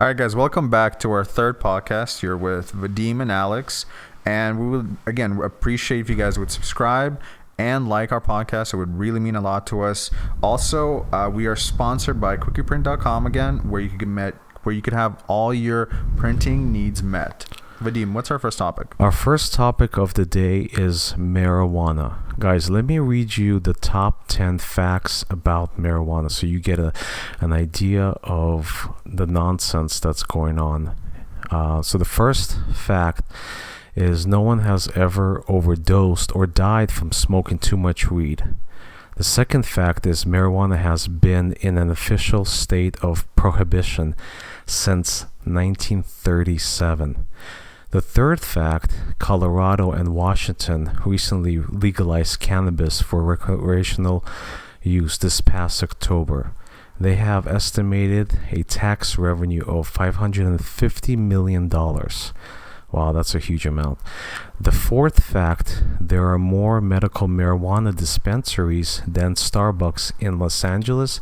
All right, guys, welcome back to our third podcast. You're with Vadim and Alex, and we would again appreciate if you guys would subscribe and like our podcast. It would really mean a lot to us. Also, we are sponsored by QuickiePrint.com again, where you could have all your printing needs met. Vadim, what's our first topic? Our first topic of the day is marijuana. Guys, let me read you the top 10 facts about marijuana so you get an idea of the nonsense that's going on. So the first fact is no one has ever overdosed or died from smoking too much weed. The second fact is marijuana has been in an official state of prohibition since 1937. The third fact, Colorado and Washington recently legalized cannabis for recreational use this past October. They have estimated a tax revenue of $550 million. Wow, that's a huge amount. The fourth fact, there are more medical marijuana dispensaries than Starbucks in Los Angeles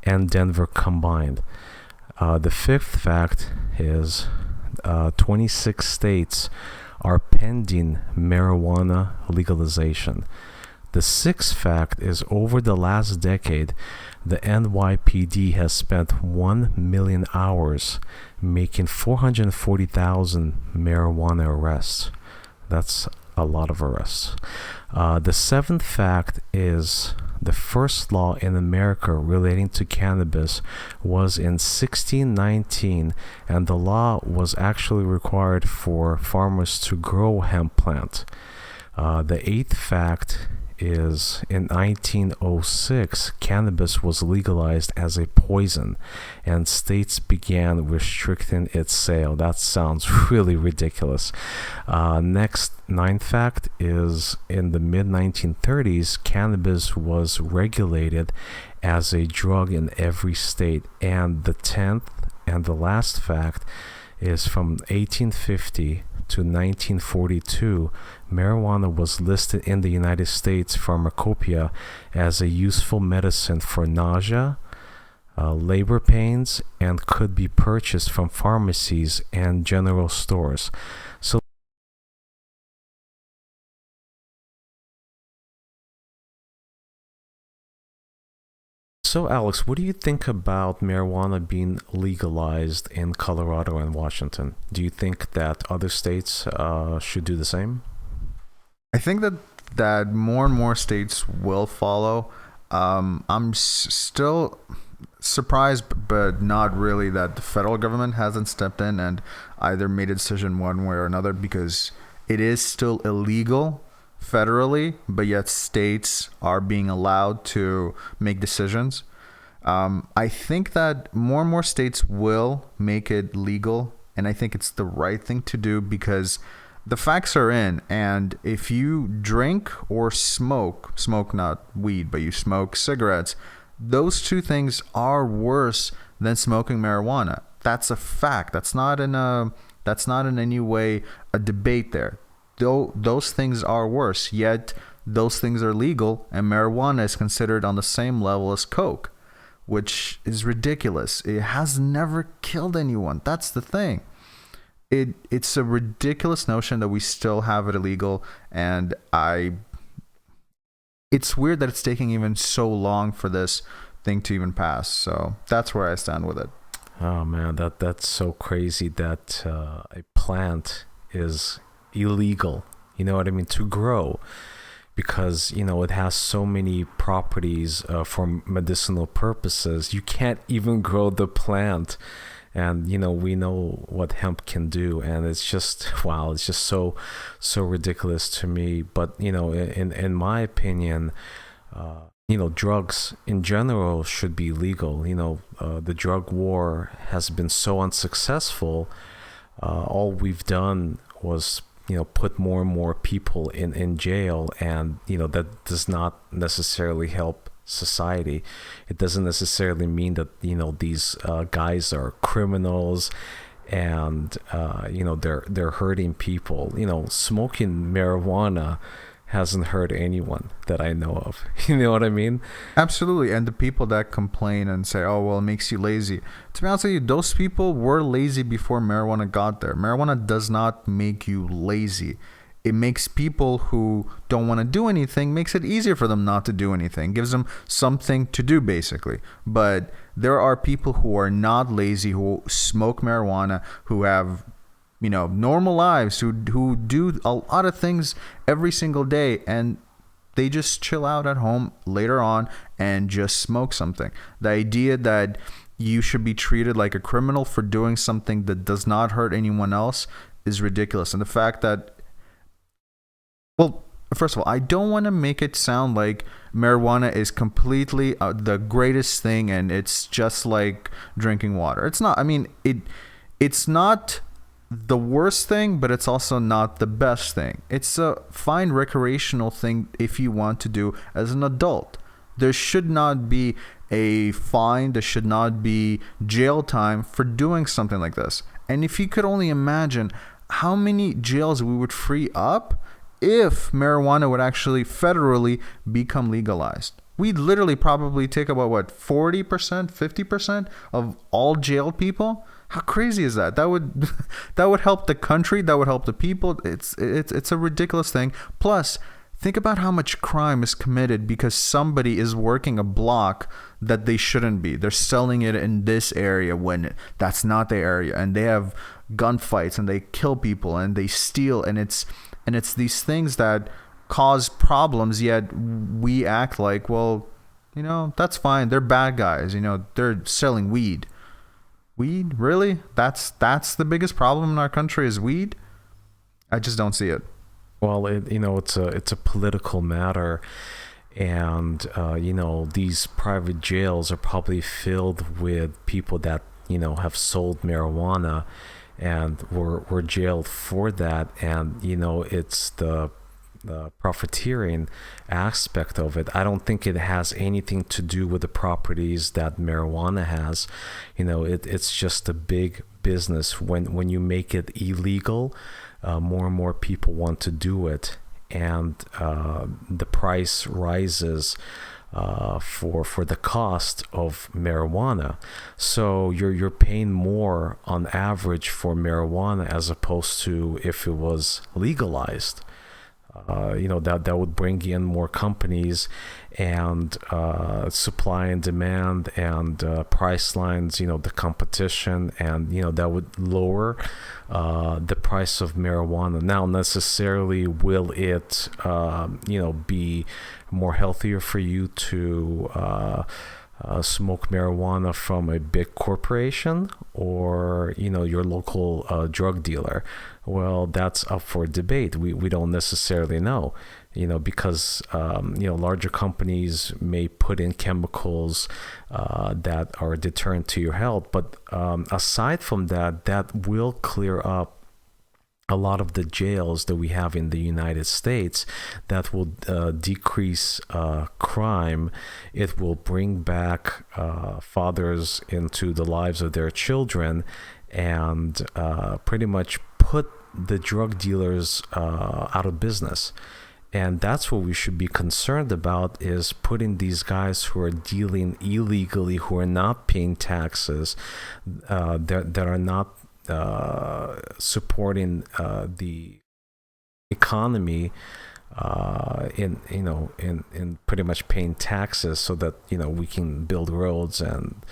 and Denver combined. The fifth fact is 26 states are pending marijuana legalization. The sixth fact is over the last decade, the NYPD has spent 1 million hours making 440,000 marijuana arrests. That's a lot of arrests. The seventh fact is the first law in America relating to cannabis was in 1619, and the law was actually required for farmers to grow hemp plant. The eighth fact is in 1906, cannabis was legalized as a poison, and states began restricting its sale. That sounds really ridiculous. Next, ninth fact is in the mid-1930s, cannabis was regulated as a drug in every state. And the 10th and the last fact is from 1850 to 1942, marijuana was listed in the United States Pharmacopoeia as a useful medicine for nausea, labor pains, and could be purchased from pharmacies and general stores. So, Alex, what do you think about marijuana being legalized in Colorado and Washington? Do you think that other states should do the same? I think that more and more states will follow. Still surprised, but not really, that the federal government hasn't stepped in and either made a decision one way or another, because it is still illegal federally, but yet states are being allowed to make decisions. I think that more and more states will make it legal, and I think it's the right thing to do because the facts are in. And if you drink or smoke not weed, but you smoke cigarettes, those two things are worse than smoking marijuana. That's a fact. That's not in any way a debate there. Though those things are worse, yet those things are legal, and marijuana is considered on the same level as coke, which is ridiculous. It has never killed anyone. That's the thing. It's a ridiculous notion that we still have it illegal, and it's weird that it's taking even so long for this thing to even pass. So that's where I stand with it. Oh man, that's so crazy that a plant is illegal. You know what I mean? To grow, because it has so many properties for medicinal purposes. You can't even grow the plant, and we know what hemp can do, and it's just wow, it's just so ridiculous to me. But in my opinion, drugs in general should be legal. The drug war has been so unsuccessful. All we've done was put more and more people in jail, and that does not necessarily help society. It doesn't necessarily mean that these guys are criminals, and they're hurting people. Smoking marijuana hasn't hurt anyone that I know of. You know what I mean? Absolutely. And the people that complain and say, oh, well, it makes you lazy. To be honest with you, those people were lazy before marijuana got there. Marijuana does not make you lazy. It makes people who don't want to do anything, makes it easier for them not to do anything, gives them something to do, basically. But there are people who are not lazy, who smoke marijuana, who have normal lives, who do a lot of things every single day, and they just chill out at home later on and just smoke something. The idea that you should be treated like a criminal for doing something that does not hurt anyone else is ridiculous. And the fact that, well, first of all, I don't want to make it sound like marijuana is completely the greatest thing and it's just like drinking water. It's not. I mean, it's not the worst thing, but it's also not the best thing. It's a fine recreational thing if you want to do as an adult. There should not be a fine. There should not be jail time for doing something like this. And if you could only imagine how many jails we would free up if marijuana would actually federally become legalized. We'd literally probably take about 40%, 50% of all jailed people. How crazy is that? That would help the country. That would help the people. It's a ridiculous thing. Plus, think about how much crime is committed because somebody is working a block that they shouldn't be. They're selling it in this area when that's not the area, and they have gunfights and they kill people and they steal, and it's these things that cause problems. Yet we act like, well, that's fine. They're bad guys. They're selling weed. Weed? Really? That's the biggest problem in our country is weed? I just don't see it. Well, it's a political matter, and these private jails are probably filled with people that have sold marijuana and were jailed for that, and it's the profiteering aspect of it. I don't think it has anything to do with the properties that marijuana has. It's just a big business. When you make it illegal, more and more people want to do it, and the price rises for the cost of marijuana. So you're paying more on average for marijuana as opposed to if it was legalized. That would bring in more companies, and supply and demand and price lines, the competition, and that would lower the price of marijuana. Now, necessarily will it be more healthier for you to smoke marijuana from a big corporation or your local drug dealer? Well, that's up for debate. We don't necessarily know, because larger companies may put in chemicals that are a deterrent to your health. But aside from that, that will clear up a lot of the jails that we have in the United States. That will decrease crime. It will bring back fathers into the lives of their children, and pretty much put the drug dealers out of business. And that's what we should be concerned about, is putting these guys who are dealing illegally, who are not paying taxes, that are not supporting the economy in pretty much paying taxes, so that we can build roads and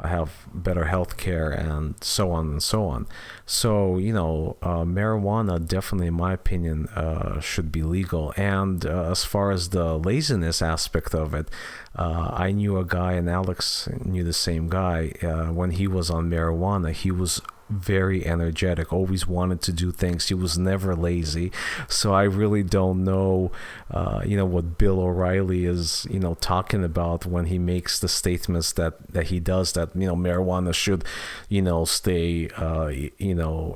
have better health care and so on and so on. So marijuana definitely, in my opinion, should be legal. And as far as the laziness aspect of it, I knew a guy, and Alex knew the same guy, when he was on marijuana, he was very energetic, always wanted to do things. He was never lazy. So I really don't know, what Bill O'Reilly is, talking about when he makes the statements that he does, that, marijuana should, stay,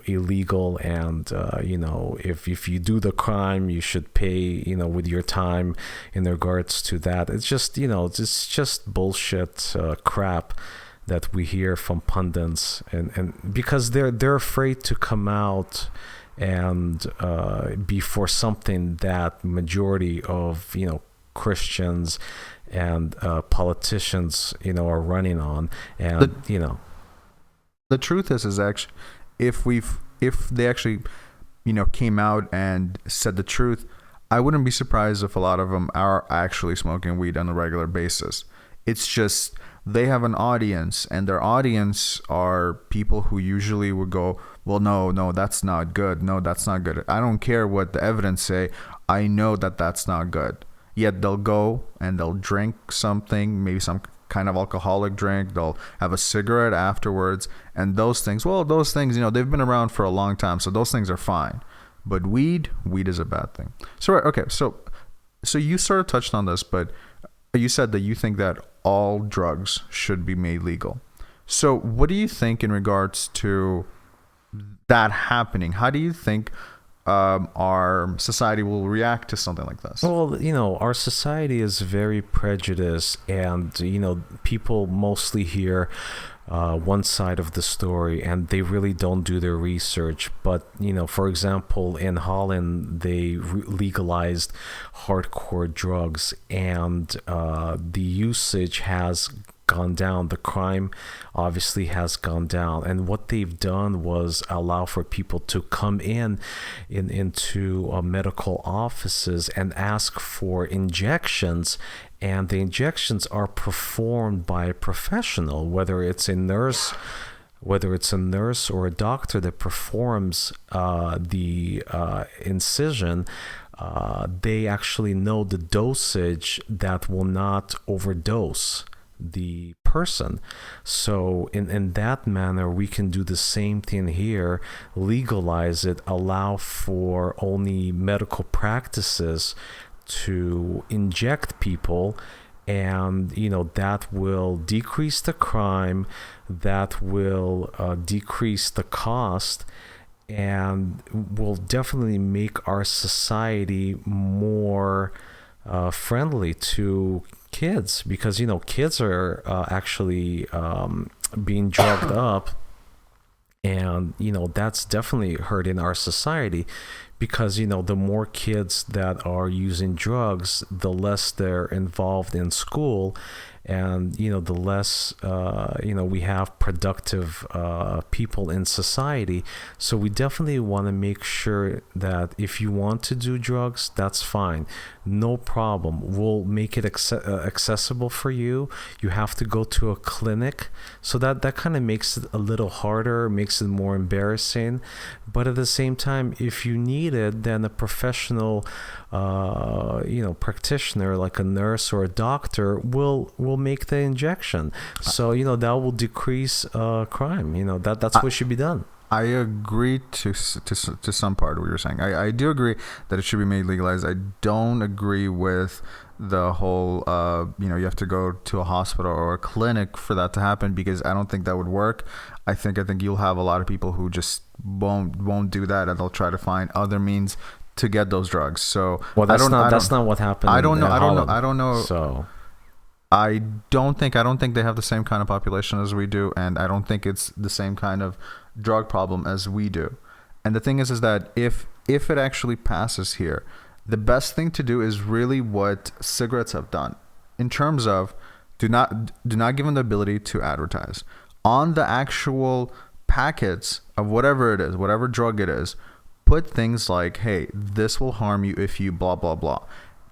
illegal. And, if you do the crime, you should pay, with your time in regards to that. It's just, it's just bullshit crap that we hear from pundits, and because they're afraid to come out and be for something that majority of Christians and politicians are running on, and The truth is actually, if they actually came out and said the truth, I wouldn't be surprised if a lot of them are actually smoking weed on a regular basis. It's just they have an audience, and their audience are people who usually would go, well, no, that's not good. No, that's not good. I don't care what the evidence say. I know that that's not good. Yet they'll go and they'll drink something, maybe some kind of alcoholic drink. They'll have a cigarette afterwards. And those things, they've been around for a long time. So those things are fine. But weed is a bad thing. So, okay. So you sort of touched on this, but you said that you think that all drugs should be made legal. So what do you think in regards to that happening? How do you think our society will react to something like this? Well, our society is very prejudiced, and people mostly hear one side of the story, and they really don't do their research. But for example, in Holland, they legalized hardcore drugs, and the usage has gone down. The crime obviously has gone down, and what they've done was allow for people to come into medical offices and ask for injections, and the injections are performed by a professional, whether it's a nurse or a doctor that performs the incision. They actually know the dosage that will not overdose the person. So in that manner, we can do the same thing here, legalize it, allow for only medical practices to inject people, and that will decrease the crime, that will decrease the cost, and will definitely make our society more friendly to kids, because kids are actually being drugged up, and that's definitely hurting our society, because the more kids that are using drugs, the less they're involved in school, and the less we have productive people in society. So we definitely want to make sure that if you want to do drugs, that's fine, no problem. We'll make it accessible for you. You have to go to a clinic, so that kind of makes it a little harder, makes it more embarrassing. But at the same time, if you need it, then a professional practitioner like a nurse or a doctor will make the injection. So that will decrease crime. That's what should be done. I agree to some part of what you're saying. I do agree that it should be made legalized. I don't agree with the whole you have to go to a hospital or a clinic for that to happen, because I don't think that would work. I think you'll have a lot of people who just won't do that, and they'll try to find other means to get those drugs. So that's not what happened. I don't know. So I don't think they have the same kind of population as we do, and I don't think it's the same kind of drug problem as we do. And the thing is that if it actually passes here, the best thing to do is really what cigarettes have done, in terms of do not give them the ability to advertise on the actual packets of whatever it is, whatever drug it is. Put things like, hey, this will harm you if you blah blah blah.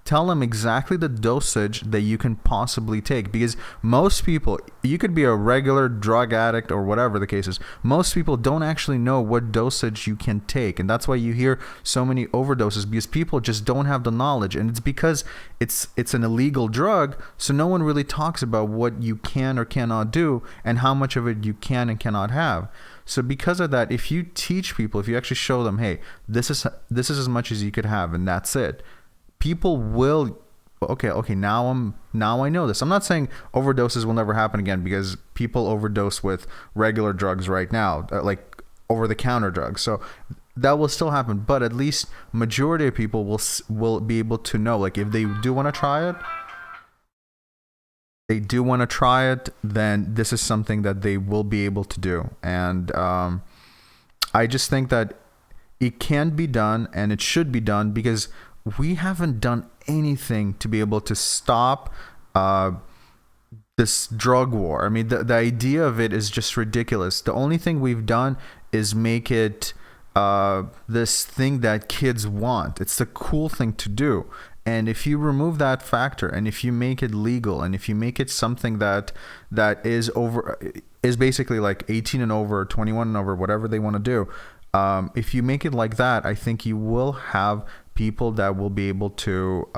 Tell them exactly the dosage that you can possibly take, because most people, you could be a regular drug addict or whatever the case is, most people don't actually know what dosage you can take, and that's why you hear so many overdoses, because people just don't have the knowledge, and it's because it's an illegal drug, so no one really talks about what you can or cannot do and how much of it you can and cannot have. So because of that, if you teach people, if you actually show them, hey, this is as much as you could have, and that's it, people will, okay, now I know this. I'm not saying overdoses will never happen again, because people overdose with regular drugs right now, like over-the-counter drugs. So that will still happen, but at least majority of people will be able to know, like if they do want to try it, they do want to try it, then this is something that they will be able to do. And I just think that it can be done and it should be done because we haven't done anything to be able to stop this drug war. I mean, the idea of it is just ridiculous. The only thing we've done is make it this thing that kids want. It's the cool thing to do. And if you remove that factor, and if you make it legal, and if you make it something that is basically like 18 and over, 21 and over, whatever they want to do, if you make it like that, I think you will have people that will be able to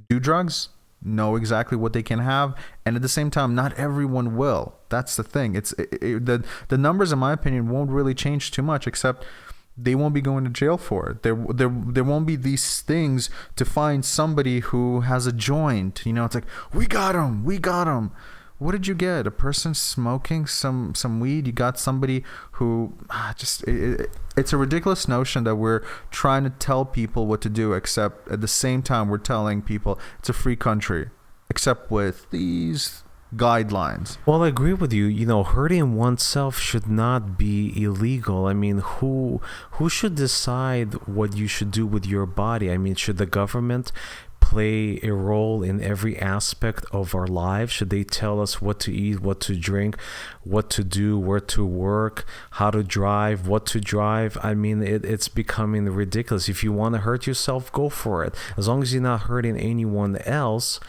do drugs, know exactly what they can have, and at the same time, not everyone will. That's the thing. The numbers, in my opinion, won't really change too much, except they won't be going to jail for it. There won't be these things to find somebody who has a joint. It's like, we got him. What did you get? A person smoking some weed? You got somebody who it's a ridiculous notion that we're trying to tell people what to do, except at the same time we're telling people it's a free country, except with these guidelines. Well, I agree with you. Hurting oneself should not be illegal. I mean, who should decide what you should do with your body? I mean, should the government play a role in every aspect of our lives? Should they tell us what to eat, what to drink, what to do, where to work, how to drive, what to drive? I mean, it's becoming ridiculous. If you want to hurt yourself, go for it. As long as you're not hurting anyone else,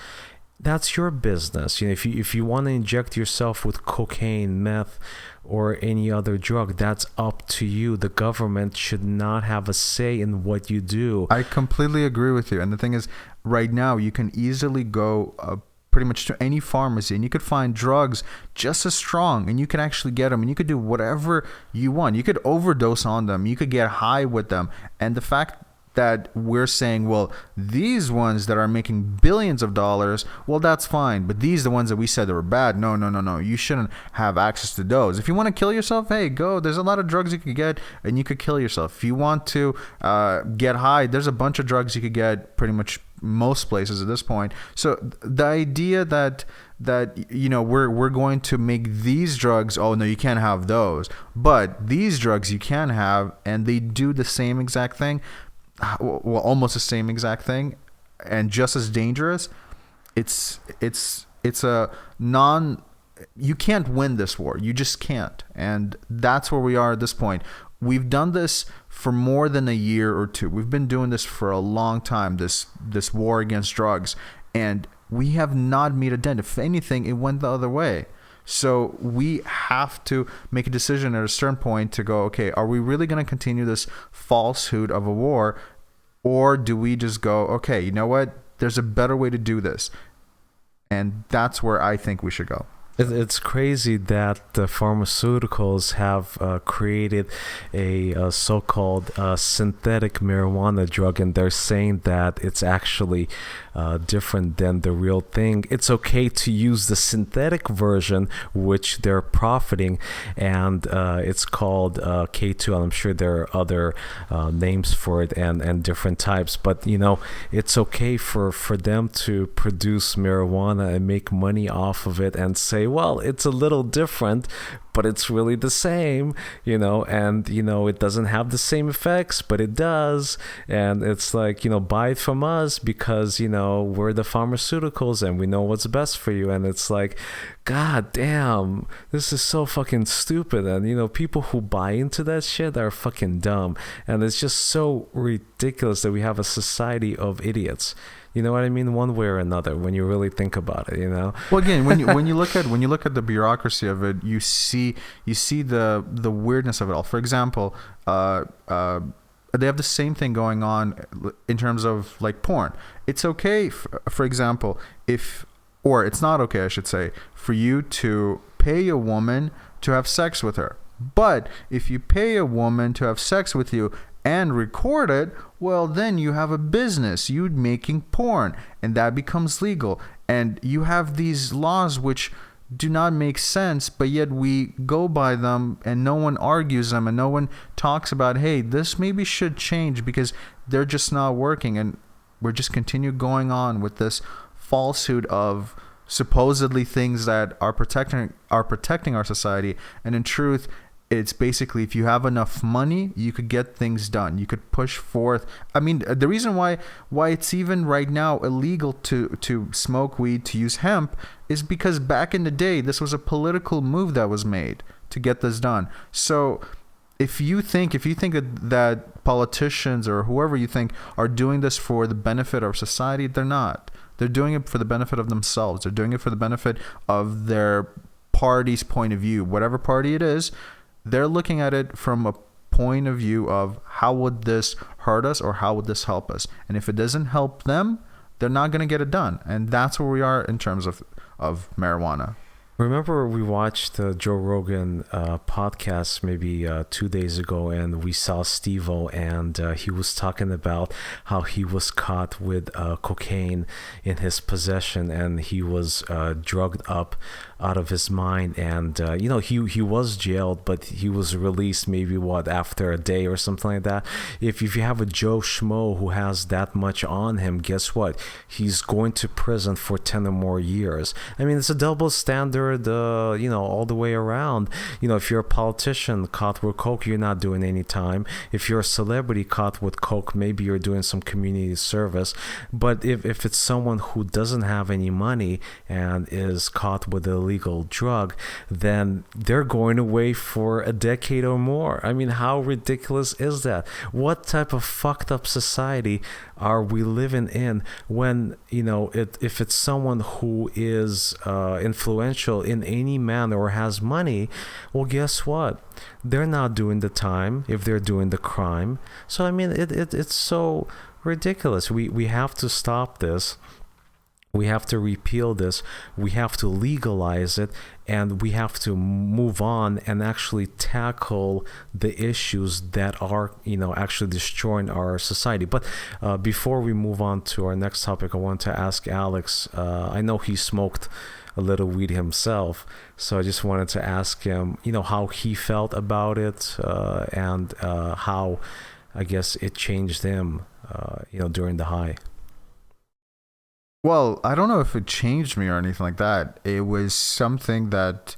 that's your business. If you want to inject yourself with cocaine, meth, or any other drug, that's up to you. The government should not have a say in what you do. I completely agree with you. And the thing is, right now, you can easily go pretty much to any pharmacy and you could find drugs just as strong, and you can actually get them, and you could do whatever you want. You could overdose on them. You could get high with them. And the fact that we're saying, well, these ones that are making billions of dollars, well, that's fine, but these, the ones that we said that were bad, no, you shouldn't have access to those. If you want to kill yourself, hey, go. There's a lot of drugs you could get and you could kill yourself. If you want to get high, there's a bunch of drugs you could get pretty much most places at this point. So the idea that we're going to make these drugs, oh no, you can't have those, but these drugs you can have, and they do the same exact thing, well, almost the same exact thing, and just as dangerous. It's a you can't win this war. You just can't. And that's where we are at this point. We've done this for more than a year or two. We've been doing this for a long time, this war against drugs, and we have not made a dent. If anything, it went the other way. So we have to make a decision at a certain point to go, okay, are we really going to continue this falsehood of a war, or do we just go, okay, you know what? There's a better way to do this. And that's where I think we should go. It's crazy that the pharmaceuticals have created a so-called synthetic marijuana drug, and they're saying that it's actually different than the real thing. It's okay to use the synthetic version, which they're profiting, and it's called K2. I'm sure there are other names for it and different types, but it's okay for them to produce marijuana and make money off of it and say, well, it's a little different, but it's really the same, and it doesn't have the same effects, but it does. And it's like, buy it from us because we're the pharmaceuticals and we know what's best for you. And it's like, god damn, this is so fucking stupid. And people who buy into that shit are fucking dumb, and it's just so ridiculous that we have a society of idiots. You know what I mean? One way or another, when you really think about it, Well, again, when you look at the bureaucracy of it, you see the weirdness of it all. For example, they have the same thing going on in terms of like porn. It's okay, for example, or it's not okay, I should say, for you to pay a woman to have sex with her. But if you pay a woman to have sex with you and record it, well, then you have a business. You're making porn, and that becomes legal. And you have these laws which do not make sense, but yet we go by them, and no one argues them, and no one talks about, hey, this maybe should change because they're just not working. And we're just continue going on with this falsehood of supposedly things that are protecting our society, and in truth, it's basically, if you have enough money, you could get things done. You could push forth. I mean, the reason why it's even right now illegal to smoke weed, to use hemp, is because back in the day, this was a political move that was made to get this done. So if you think that politicians or whoever you think are doing this for the benefit of society, they're not. They're doing it for the benefit of themselves. They're doing it for the benefit of their party's point of view, whatever party it is. They're looking at it from a point of view of, how would this hurt us or how would this help us? And if it doesn't help them, they're not going to get it done. And that's where we are in terms of marijuana. Remember, we watched the Joe Rogan podcast maybe 2 days ago, and we saw Steve-O, and he was talking about how he was caught with cocaine in his possession, and he was drugged up out of his mind, and he was jailed, but he was released maybe after a day or something like that. If you have a Joe Schmo who has that much on him, guess what? He's going to prison for 10 or more years. I mean, it's a double standard, all the way around. If you're a politician caught with coke, you're not doing any time. If you're a celebrity caught with coke, maybe you're doing some community service. But if it's someone who doesn't have any money and is caught with a illegal drug, then they're going away for a decade or more. I mean, how ridiculous is that? What type of fucked up society are we living in when, if it's someone who is influential in any manner or has money, well, guess what? They're not doing the time if they're doing the crime. So, I mean, it's so ridiculous. We have to stop this. We have to repeal this. We have to legalize it, and we have to move on and actually tackle the issues that are, actually destroying our society. But before we move on to our next topic, I want to ask Alex. I know he smoked a little weed himself, so I just wanted to ask him, how he felt about it, and how, I guess, it changed him, during the high. Well, I don't know if it changed me or anything like that. It was something that,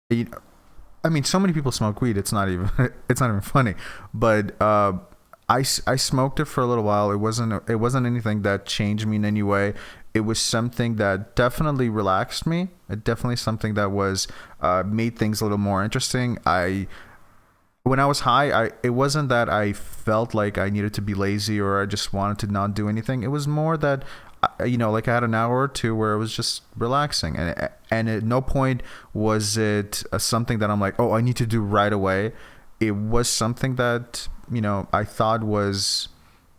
I mean, so many people smoke weed. It's not even funny. But I smoked it for a little while. It wasn't anything that changed me in any way. It was something that definitely relaxed me. It definitely something that was made things a little more interesting. When I was high, it wasn't that I felt like I needed to be lazy or I just wanted to not do anything. It was more that, like I had an hour or two where it was just relaxing, and at no point was it something that I'm like, oh, I need to do right away. It was something that, I thought was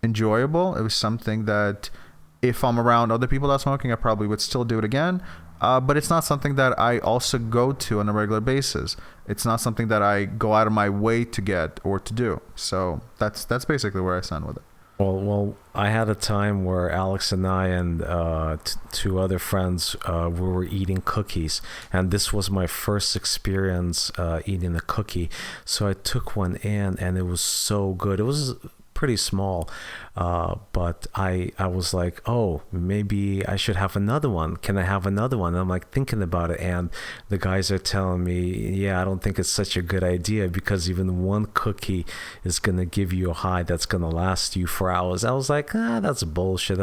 enjoyable. It was something that if I'm around other people that are smoking, I probably would still do it again. But it's not something that I also go to on a regular basis. It's not something that I go out of my way to get or to do. So that's basically where I stand with it. Well, I had a time where Alex and I and two other friends we were eating cookies, and this was my first experience eating a cookie. So I took one in, and it was so good. It was pretty small, but I was like, oh, maybe I should have another one. Can I have another one? And I'm like thinking about it, and the guys are telling me, yeah, I don't think it's such a good idea, because even one cookie is gonna give you a high that's gonna last you for hours. I was like, that's bullshit.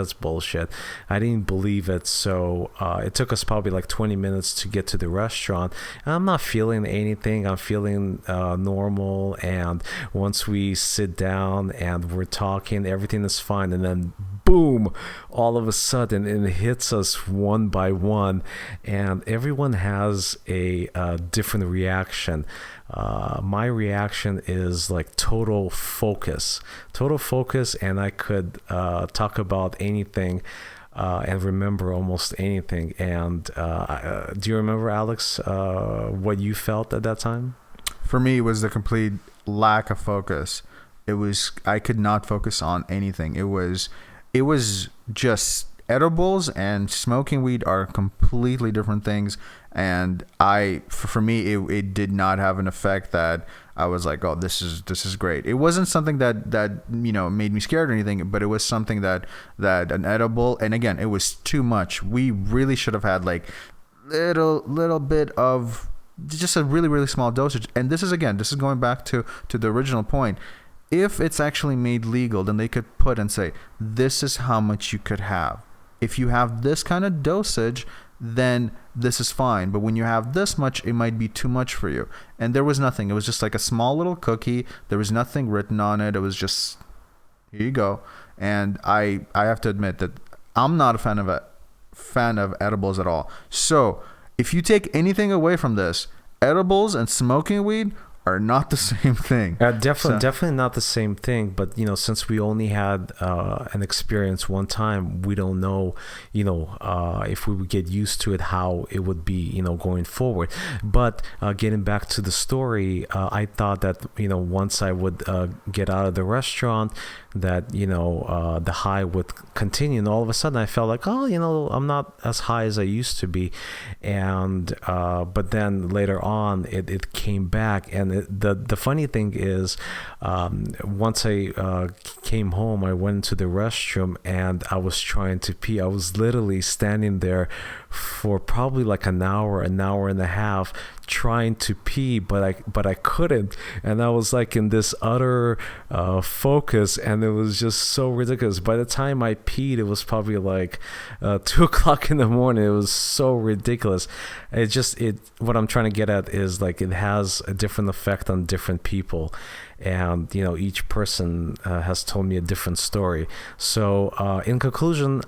I didn't believe it. So it took us probably like 20 minutes to get to the restaurant, and I'm not feeling anything. I'm feeling normal, and once we sit down and we're talking, everything is fine, and then boom, all of a sudden it hits us one by one, and everyone has a different reaction. My reaction is like total focus, and I could talk about anything and remember almost anything. And do you remember, Alex, what you felt at that time? For me, it was the complete lack of focus. I could not focus on anything. It was just edibles and smoking weed are completely different things. and for me, it did not have an effect that I was like, oh, this is great. It wasn't something that made me scared or anything, but it was something that an edible, and again, it was too much. We really should have had like little bit of just a really, really small dosage. And this is going back to the original point. If it's actually made legal, then they could put and say, this is how much you could have. If you have this kind of dosage, then this is fine. But when you have this much, it might be too much for you. And there was nothing. It was just like a small little cookie. There was nothing written on it. It was just, here you go. And I have to admit that I'm not a fan of edibles at all. So if you take anything away from this, edibles and smoking weed are not the same thing. Definitely not the same thing. But since we only had an experience one time, we don't know, if we would get used to it, how it would be, going forward. But getting back to the story, I thought that once I would get out of the restaurant, that the high would continue, and all of a sudden I felt like, I'm not as high as I used to be, and but then later on it came back. And the funny thing is, once I came home, I went into the restroom and I was trying to pee. I was literally standing there for probably like an hour and a half trying to pee, but I couldn't, and I was like in this utter focus, and it was just so ridiculous. By the time I peed, it was probably like 2:00 in the morning. It was so ridiculous. What I'm trying to get at is like it has a different effect on different people, and each person has told me a different story. So in conclusion,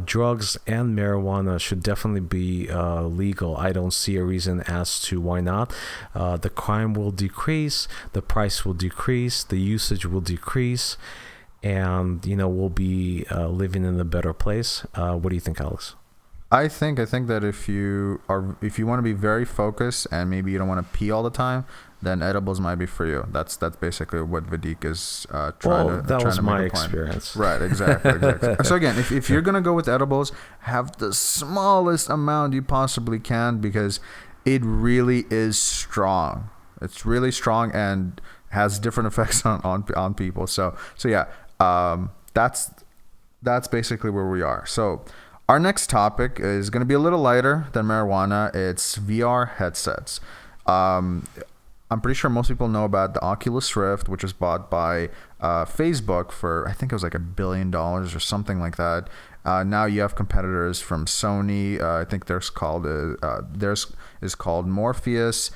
drugs and marijuana should definitely be legal. I don't see a reason as to why not. The crime will decrease, the price will decrease, the usage will decrease, and we'll be living in a better place. What do you think, Alex? I think that if you want to be very focused and maybe you don't want to pee all the time, then edibles might be for you. That's basically what Vadik is trying to. That was my make a point. Experience. Right, exactly. So again, if you're gonna go with edibles, have the smallest amount you possibly can, because it really is strong. It's really strong and has different effects on people. So yeah, that's basically where we are. So our next topic is going to be a little lighter than marijuana. It's VR headsets. I'm pretty sure most people know about the Oculus Rift, which was bought by Facebook for, I think it was like $1 billion or something like that. Now you have competitors from Sony. I think theirs is called Morpheus.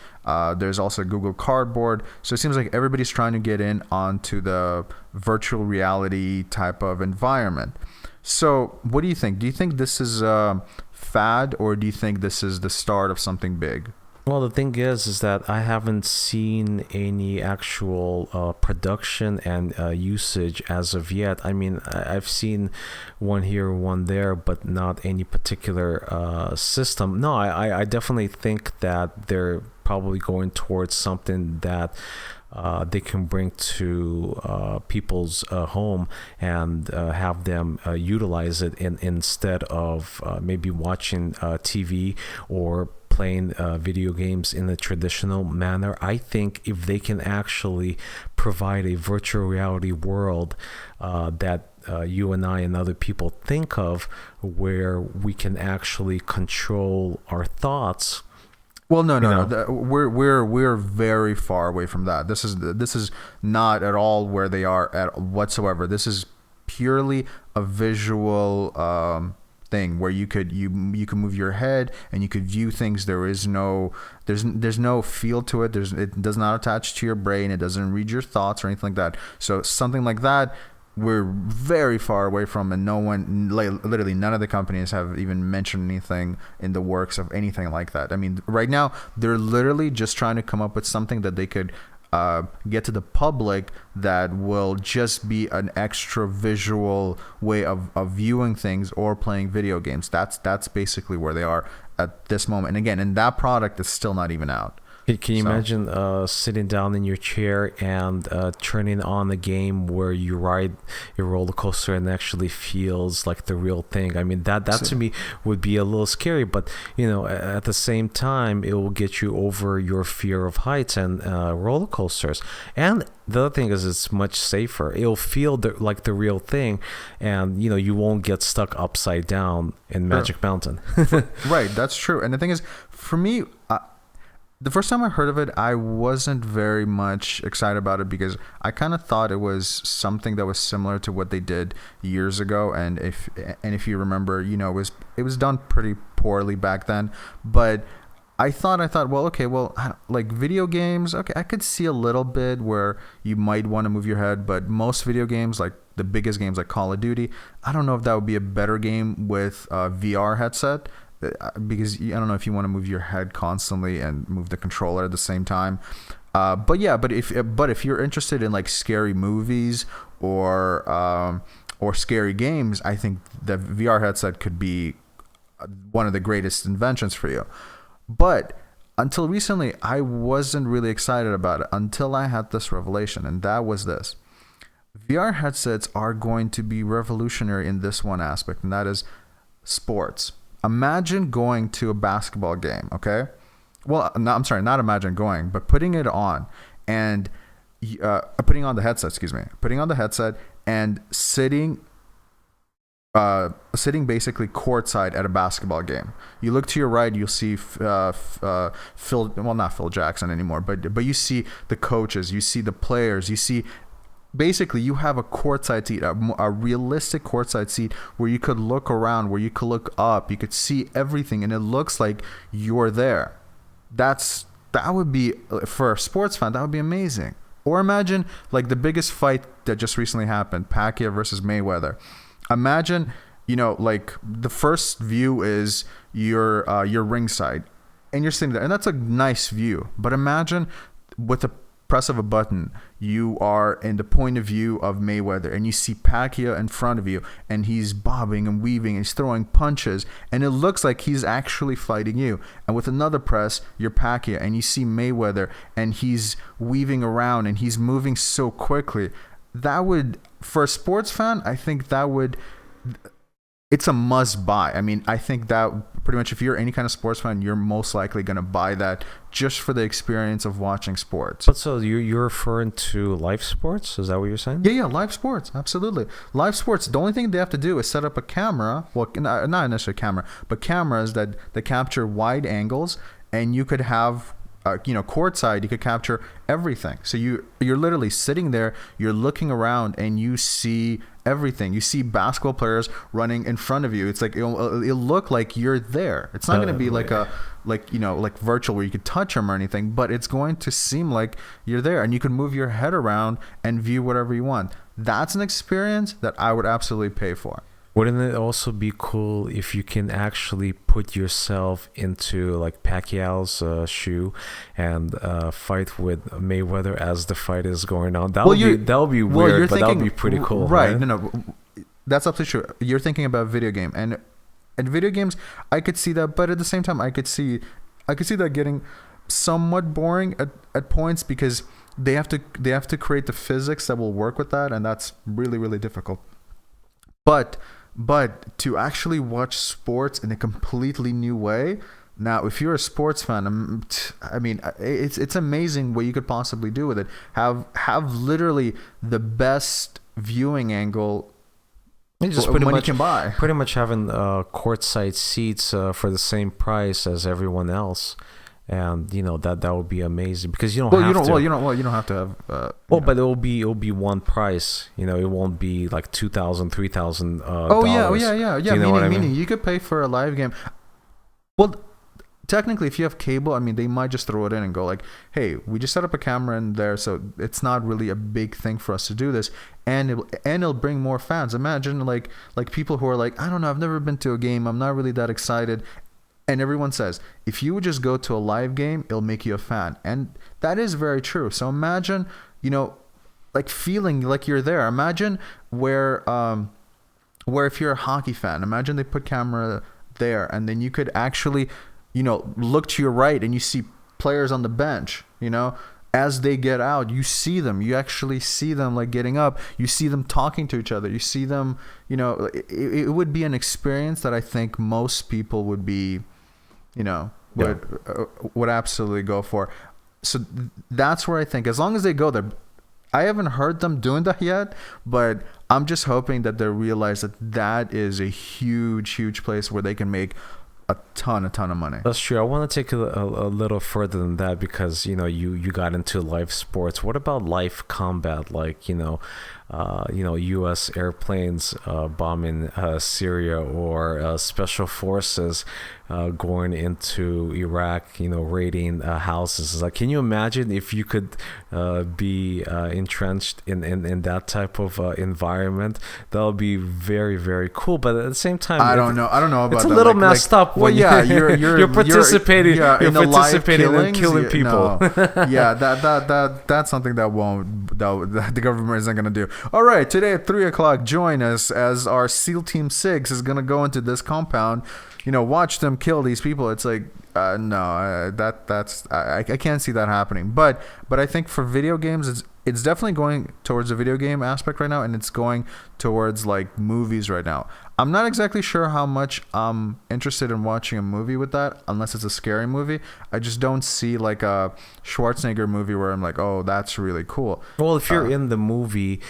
There's also Google Cardboard. So it seems like everybody's trying to get in onto the virtual reality type of environment. So what do you think? Do you think this is a fad, or do you think this is the start of something big? Well, the thing is that I haven't seen any actual production and usage as of yet. I mean, I've seen one here, one there, but not any particular system. No, I definitely think that they're probably going towards something that they can bring to people's home and have them utilize it instead of maybe watching TV or playing video games in a traditional manner. I think if they can actually provide a virtual reality world that you and I and other people think of, where we can actually control our thoughts. Well, no. We're very far away from that. This is not at all where they are at whatsoever. This is purely a visual thing where you could move your head and you could view things. There's no feel to it. It does not attach to your brain. It doesn't read your thoughts or anything like that. So something like that, we're very far away from, and literally none of the companies have even mentioned anything in the works of anything like that. I mean, right now they're literally just trying to come up with something that they could get to the public that will just be an extra visual way of viewing things or playing video games. That's basically where they are at this moment. And again, and that product is still not even out. Can you So imagine sitting down in your chair and turning on a game where you ride a roller coaster and actually feels like the real thing? I mean, that to me would be a little scary, but at the same time, it will get you over your fear of heights and roller coasters. And the other thing is, it's much safer. It'll feel like the real thing, and you won't get stuck upside down in Magic Mountain. right, that's true. And the thing is, for me, the first time I heard of it, I wasn't very much excited about it because I kind of thought it was something that was similar to what they did years ago. And if you remember, it was done pretty poorly back then. But I thought, well, okay, well, like video games, okay, I could see a little bit where you might want to move your head, but most video games, like the biggest games like Call of Duty, I don't know if that would be a better game with a VR headset. Because I don't know if you want to move your head constantly and move the controller at the same time. But if you're interested in like scary movies or scary games, I think the VR headset could be one of the greatest inventions for you. But until recently, I wasn't really excited about it until I had this revelation, and that was this. VR headsets are going to be revolutionary in this one aspect, and that is sports. Imagine going to a basketball game, okay? Well, no, I'm sorry, not imagine going, but putting it on and putting on the headset, putting on the headset and sitting basically courtside at a basketball game. You look to your right, you'll see not Phil Jackson anymore, but you see the coaches, you see the players, you see. Basically, you have a courtside seat, a realistic courtside seat where you could look around, where you could look up, you could see everything, and it looks like you're there. That would be, for a sports fan, that would be amazing. Or imagine like the biggest fight that just recently happened, Pacquiao versus Mayweather. Imagine, like the first view is your ringside, and you're sitting there, and that's a nice view. But imagine with the press of a button, you are in the point of view of Mayweather, and you see Pacquiao in front of you, and he's bobbing and weaving, and he's throwing punches, and it looks like he's actually fighting you. And with another press, you're Pacquiao, and you see Mayweather, and he's weaving around, and he's moving so quickly. That would, for a sports fan, I think that would. It's a must buy. I mean, I think that pretty much if you're any kind of sports fan, you're most likely going to buy that just for the experience of watching sports. But so you're referring to live sports? Is that what you're saying? Yeah, live sports. Absolutely. Live sports, the only thing they have to do is set up a camera. Well, not necessarily a camera, but cameras that capture wide angles, and you could have courtside, you could capture everything. So you're literally sitting there, you're looking around, and you see everything. You see basketball players running in front of you. It's like it'll look like you're there. It's not going to be like like virtual where you could touch them or anything, but it's going to seem like you're there, and you can move your head around and view whatever you want. That's an experience that I would absolutely pay for. Wouldn't it also be cool if you can actually put yourself into like Pacquiao's shoe and fight with Mayweather as the fight is going on? That'll be weird, but that'll be pretty cool. Right? No, that's absolutely true. You're thinking about video game, and video games, I could see that, but at the same time, I could see that getting somewhat boring at points because they have to create the physics that will work with that, and that's really, really difficult. But to actually watch sports in a completely new way. Now, if you're a sports fan, I mean, it's amazing what you could possibly do with it. Have literally the best viewing angle. Just you can buy. Pretty much having courtside seats for the same price as everyone else. And that would be amazing because you don't have to. You don't have to have. But it'll be one price. It won't be like $2,000, $3,000. Yeah. Meaning you could pay for a live game. Well, technically, if you have cable, I mean, they might just throw it in and go like, "Hey, we just set up a camera in there, so it's not really a big thing for us to do this." And it'll bring more fans. Imagine like people who are like, I don't know, I've never been to a game. I'm not really that excited. And everyone says, if you would just go to a live game, it'll make you a fan. And that is very true. So imagine, like feeling like you're there. Imagine where if you're a hockey fan, imagine they put camera there and then you could actually, look to your right and you see players on the bench, you know, as they get out, you actually see them like getting up, you see them talking to each other, you see them, you know, it would be an experience that I think most people would be, you know, would absolutely go for. So that's where I think, as long as they go there, I haven't heard them doing that yet, but I'm just hoping that they realize that that is a huge place where they can make a ton of money. That's true. I want to take a little further than that, because you got into live sports. What about live combat, like U.S. airplanes bombing Syria, or special forces going into Iraq, raiding houses? It's like, can you imagine if you could be entrenched in that type of environment? That would be very, very cool. But at the same time, I don't know about it's a that. little messed up. Well, yeah, you're participating. You're participating in killing people. No. Yeah, that's something that the government isn't gonna do. All right, today at 3:00, join us as our SEAL Team 6 is gonna go into this compound. Watch them kill these people. It's like, no, I can't see that happening. But I think for video games, it's definitely going towards the video game aspect right now, and it's going towards like movies right now. I'm not exactly sure how much I'm interested in watching a movie with that, unless it's a scary movie. I just don't see like a Schwarzenegger movie where I'm like, oh, that's really cool. Well, if you're in the movie,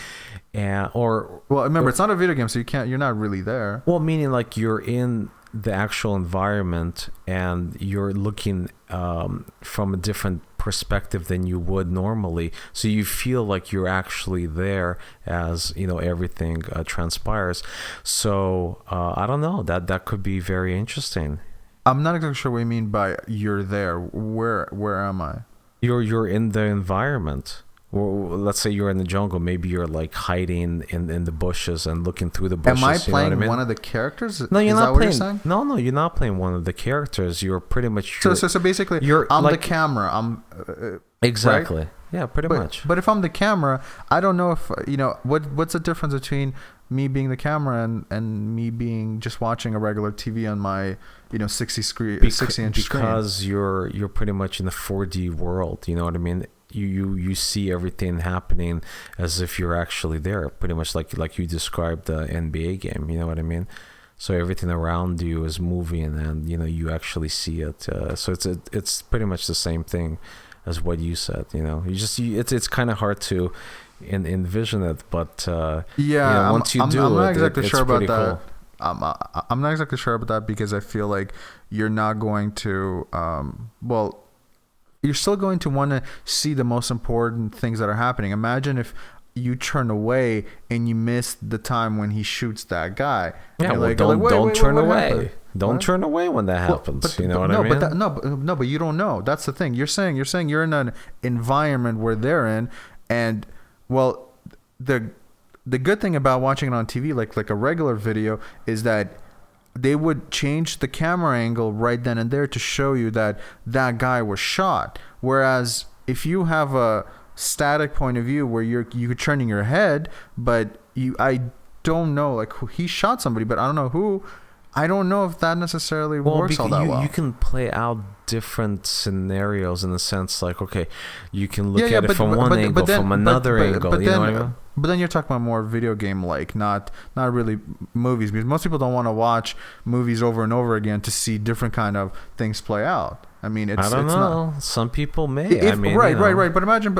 remember, it's not a video game, so you're not really there. Well, meaning like you're in the actual environment and you're looking from a different perspective than you would normally, so you feel like you're actually there as everything transpires. So I don't know, that could be very interesting. I'm not exactly sure what you mean by you're there. Where am I? You're in the environment. Well, let's say you're in the jungle. Maybe you're like hiding in the bushes and looking through the bushes. Am I playing one of the characters? No, you're not playing. You're No, you're not playing one of the characters. You're pretty much. So basically, I'm like the camera. I'm exactly. Right? Yeah, pretty much. But if I'm the camera, I don't know if what's the difference between me being the camera and me being just watching a regular TV on my 60-inch screen. Because you're pretty much in the 4D world. You know what I mean? You see everything happening as if you're actually there, pretty much like you described the NBA game. You know what I mean? So everything around you is moving, and you actually see it. So it's pretty much the same thing as what you said. It's kind of hard to envision it, but once you do, I'm not exactly it's sure about that. Cool. I'm not exactly sure about that, because I feel like you're not going to you're still going to want to see the most important things that are happening. Imagine if you turn away and you miss the time when he shoots that guy. Yeah, well, don't turn away. Don't turn away when that happens. But I mean? But you don't know. That's the thing. You're saying you're in an environment where they're in, and the good thing about watching it on TV, like a regular video, is that they would change the camera angle right then and there to show you that guy was shot. Whereas if you have a static point of view where you're turning your head, but I don't know, like, he shot somebody, but I don't know who. I don't know if that necessarily works all that well. You can play out different scenarios in the sense, like, okay, you can look at it from one angle, from another angle. You know what I mean? But then you're talking about more video game, like not really movies, because most people don't want to watch movies over and over again to see different kind of things play out. I mean, I don't know. Some people may. Right. But imagine,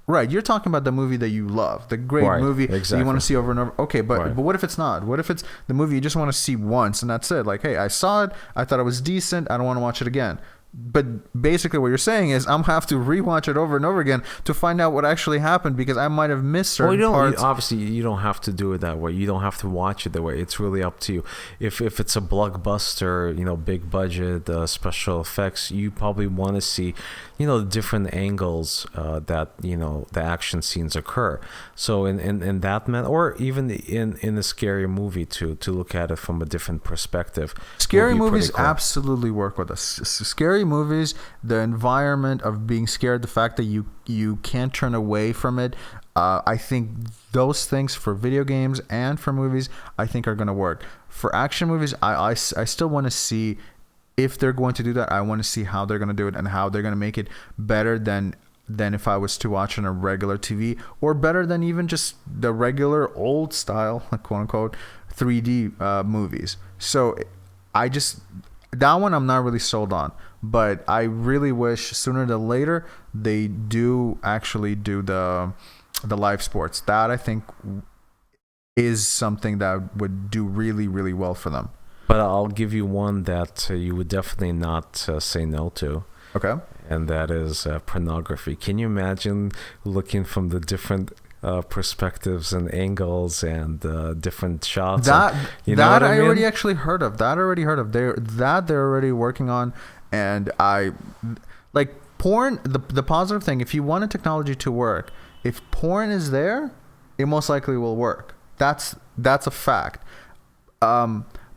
you're talking about the movie that you love, the great movie that you want to see over and over. Okay, but what if it's not? What if it's the movie you just want to see once and that's it? Like, hey, I saw it, I thought it was decent, I don't want to watch it again. But basically what you're saying is I'm have to rewatch it over and over again to find out what actually happened, because I might have missed certain parts. Obviously, you don't have to do it that way. You don't have to watch it that way. It's really up to you. If it's a blockbuster, big budget, special effects, you probably want to see, the different angles that, the action scenes occur. So in that manner, or even in a scary movie to look at it from a different perspective. Scary movies cool. Absolutely work with us. Scary movies, the environment of being scared, the fact that you can't turn away from it, I think those things for video games and for movies, I think are going to work. For action movies, I still want to see if they're going to do that, I want to see how they're going to do it and how they're going to make it better than if I was to watch on a regular TV, or better than even just the regular old style, quote unquote, 3D movies. So that one I'm not really sold on, but I really wish sooner than later they do actually do the live sports. That I think is something that would do really, really well for them. But I'll give you one that you would definitely not say no to. Okay. And that is pornography. Can you imagine looking from the different perspectives and angles and different shots? That you know what I mean? already actually heard of. They're already working on, and I like porn. The positive thing, if you want a technology to work, if porn is there, it most likely will work. That's a fact.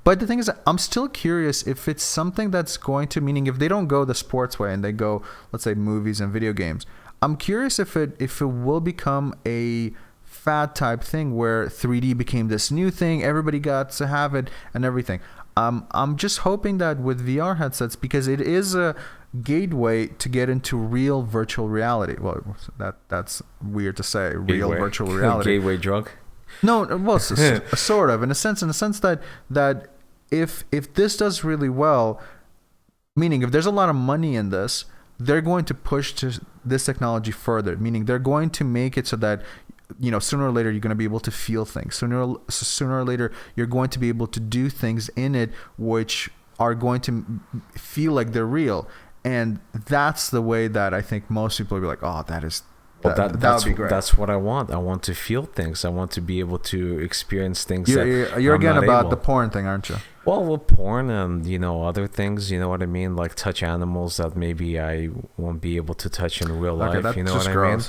But the thing is, I'm still curious if it's something that's going to, meaning if they don't go the sports way and they go, let's say, movies and video games. I'm curious if it will become a fad type thing where 3D became this new thing, everybody got to have it and everything. I'm just hoping that with VR headsets, because it is a gateway to get into real virtual reality. Well, that's weird to say, real virtual reality. Gateway drug. No, well, sort of, in a sense that if this does really well, meaning if there's a lot of money in this, they're going to push this technology further. Meaning they're going to make it so that, you know, sooner or later you're going to be able to feel things. Sooner or later you're going to be able to do things in it which are going to feel like they're real. And that's the way that I think most people will be like, oh, that would be great. That's what I want. I want to feel things. I want to be able to experience things. You're again about the porn thing, aren't you? Well, with porn and, you know, other things, you know what I mean? Like touch animals that maybe I won't be able to touch in real life, you know what I mean?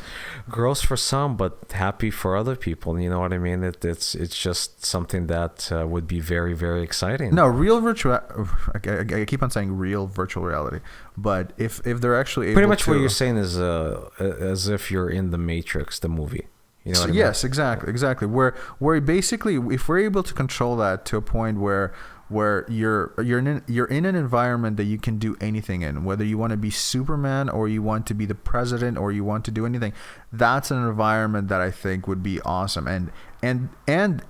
Gross for some, but happy for other people, you know what I mean? It's just something that would be very, very exciting. No, real virtual... I keep on saying real virtual reality, but if they're actually able to... Pretty much what you're saying is as if you're in The Matrix, the movie. You know what I mean? Yes, exactly. Where basically, if we're able to control that to a point where you're in an environment that you can do anything in, whether you want to be Superman or you want to be the president or you want to do anything, that's an environment that I think would be awesome. And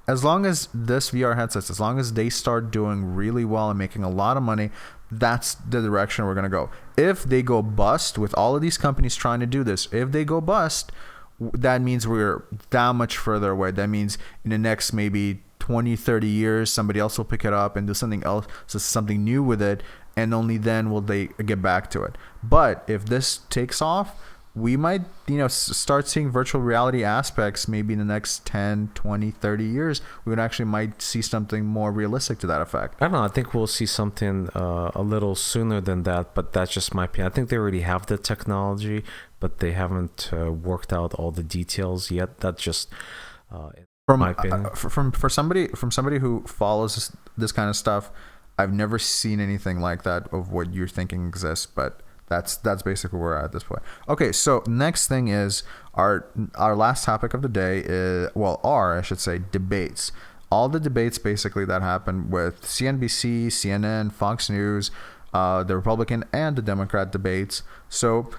as long as this VR headsets, as long as they start doing really well and making a lot of money, that's the direction we're going to go. If they go bust with all of these companies trying to do this, if they go bust, that means we're that much further away. That means in the next maybe 20, 30 years, somebody else will pick it up and do something else, so something new with it, and only then will they get back to it. But if this takes off, we might, you know, start seeing virtual reality aspects maybe in the next 10, 20, 30 years. We actually might see something more realistic to that effect. I don't know. I think we'll see something a little sooner than that, but that's just my opinion. I think they already have the technology, but they haven't worked out all the details yet. That's just my opinion. From somebody who follows this kind of stuff, I've never seen anything like that of what you're thinking exists, but that's basically where we're at this point. Okay, so next thing is our last topic of the day is, I should say, debates. All the debates basically that happened with CNBC, CNN, Fox News, the Republican and the Democrat debates. So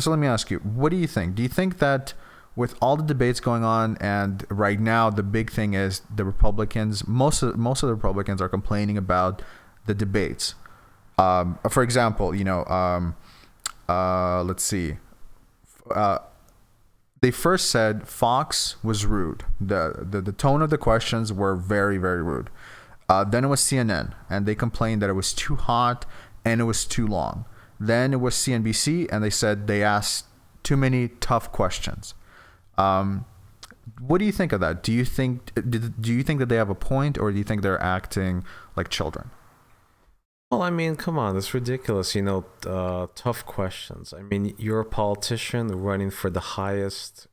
let me ask you, what do you think? Do you think that with all the debates going on, and right now the big thing is the Republicans, most of the Republicans are complaining about the debates. For example, you know, let's see. They first said Fox was rude. The tone of the questions were very, very rude. Then it was CNN, and they complained that it was too hot and it was too long. Then it was CNBC, and they said they asked too many tough questions. What do you think of that? Do you think that they have a point, or do you think they're acting like children? Well, I mean, come on, it's ridiculous. You know, tough questions. I mean, you're a politician running for the highest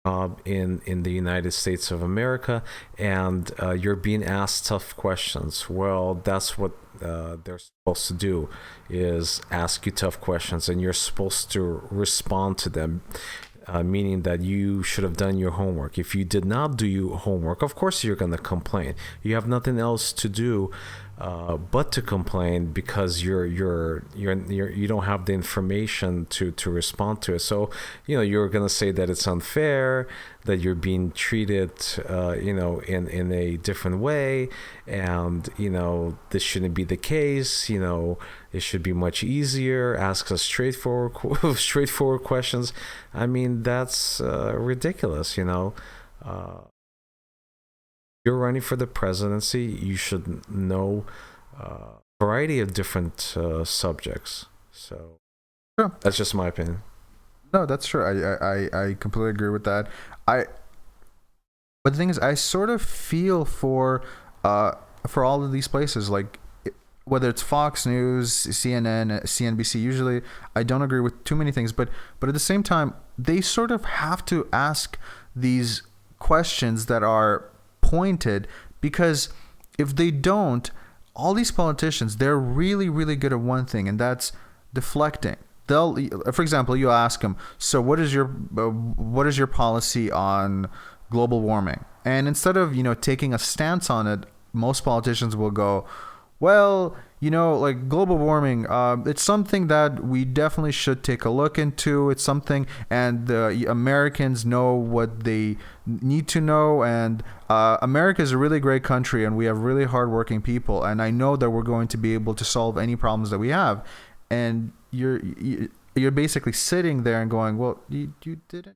job in the United States of America, and you're being asked tough questions. Well, that's what they're supposed to do, is ask you tough questions, and you're supposed to respond to them. Meaning that you should have done your homework. If you did not do your homework, of course you're going to complain. You have nothing else to do but to complain because you don't have the information to respond to it. So you're gonna say that it's unfair, that you're being treated in a different way, and this shouldn't be the case. It should be much easier. Ask us straightforward questions. I mean, that's ridiculous. You're running for the presidency, you should know a variety of different subjects. So Sure. that's just my opinion. No, that's true. I completely agree with that. But the thing is, I sort of feel for all of these places, like whether it's Fox News, CNN, CNBC. Usually, I don't agree with too many things, but at the same time, they sort of have to ask these questions that are pointed, because if they don't, all these politicians, they're really, really good at one thing, and that's deflecting. They'll, for example, you ask them, so what is your policy on global warming? And instead of taking a stance on it, most politicians will go, well, like global warming, it's something that we definitely should take a look into. It's something, and the Americans know what they need to know. And America is a really great country, and we have really hardworking people. And I know that we're going to be able to solve any problems that we have. And you're basically sitting there and going, well, you didn't.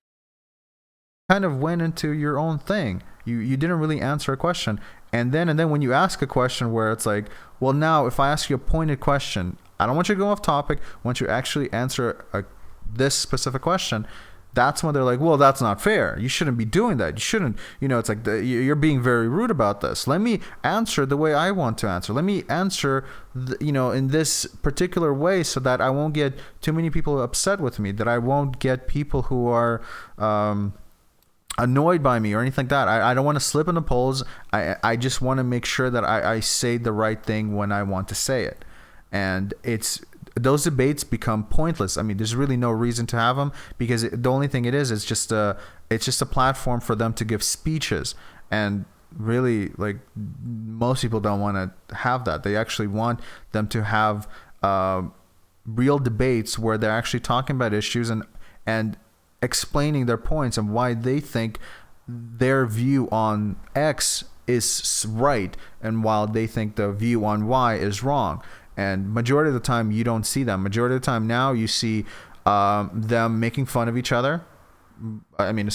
Kind of went into your own thing. You didn't really answer a question. And then when you ask a question where it's like, well, now if I ask you a pointed question, I don't want you to go off topic. I want you to actually answer this specific question. That's when they're like, well, that's not fair. You shouldn't be doing that. You shouldn't, it's like you're being very rude about this. Let me answer the way I want to answer. Let me answer, in this particular way, so that I won't get too many people upset with me, that I won't get people who are, annoyed by me or anything like that. I don't want to slip in the polls. I just want to make sure that I say the right thing when I want to say it. And those debates become pointless. I mean, there's really no reason to have them, because the only thing it's just a platform for them to give speeches. And really, like, most people don't want to have that. They actually want them to have real debates where they're actually talking about issues and explaining their points and why they think their view on X is right, and while they think the view on Y is wrong. And majority of the time, you don't see them. Majority of the time now, you see them making fun of each other. I mean,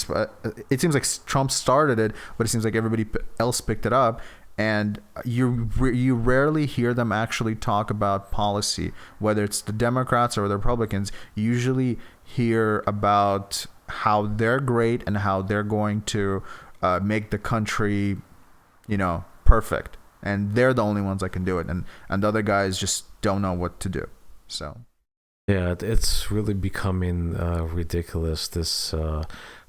it seems like Trump started it, but it seems like everybody else picked it up. And you rarely hear them actually talk about policy, whether it's the Democrats or the Republicans. You usually hear about how they're great and how they're going to make the country, perfect. And they're the only ones that can do it. And the other guys just don't know what to do. So, yeah, it's really becoming ridiculous, this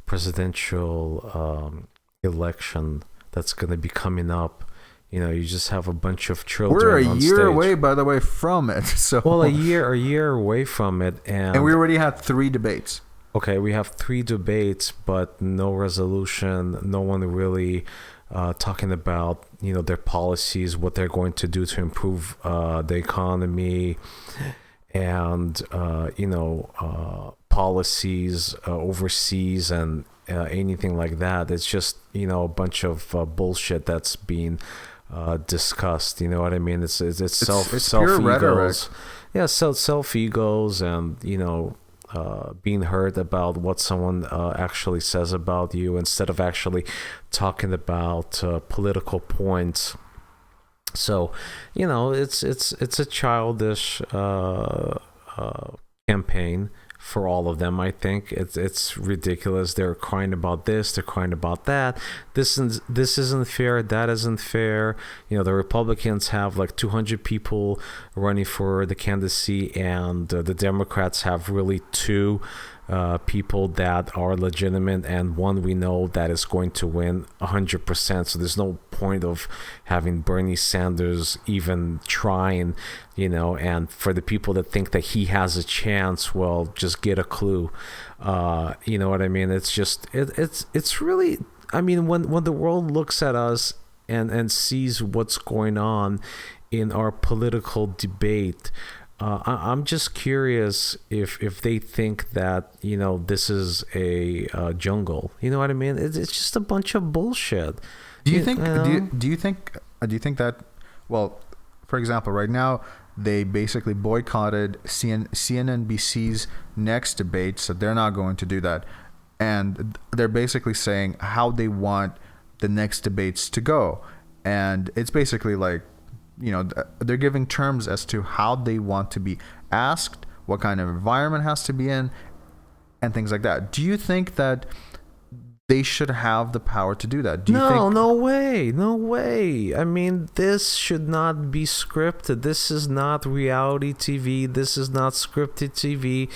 presidential election that's going to be coming up. You just have a bunch of children. We're a on year stage. away, by the way, from it. So, well, a year away from it, and we already had 3 debates. Okay, we have 3 debates, but no resolution. No one really talking about their policies, what they're going to do to improve the economy, and policies overseas and anything like that. It's just a bunch of bullshit that's being discussed. You know what I mean? It's self egos. Yeah, self egos, and being heard about what someone actually says about you, instead of actually talking about political points. So, it's a childish campaign for all of them. I think it's ridiculous. They're crying about this, they're crying about that. This isn't fair, that isn't fair. The Republicans have like 200 people running for the candidacy, and the Democrats have really 2 people that are legitimate, and one we know that is going to win 100%. So there's no point of having Bernie Sanders even trying, and for the people that think that he has a chance, well, just get a clue. You know what I mean? It's just it's really, I mean, when the world looks at us and sees what's going on in our political debate. I'm just curious if they think that this is a jungle. You know what I mean? It's just a bunch of bullshit. Do you think? Do you think that? Well, for example, right now they basically boycotted CNNBC's next debate, so they're not going to do that, and they're basically saying how they want the next debates to go, and it's basically like, they're giving terms as to how they want to be asked, what kind of environment has to be in, and things like that. Do you think that they should have the power to do that? No way. I mean, this should not be scripted. This is not reality TV. This is not scripted TV.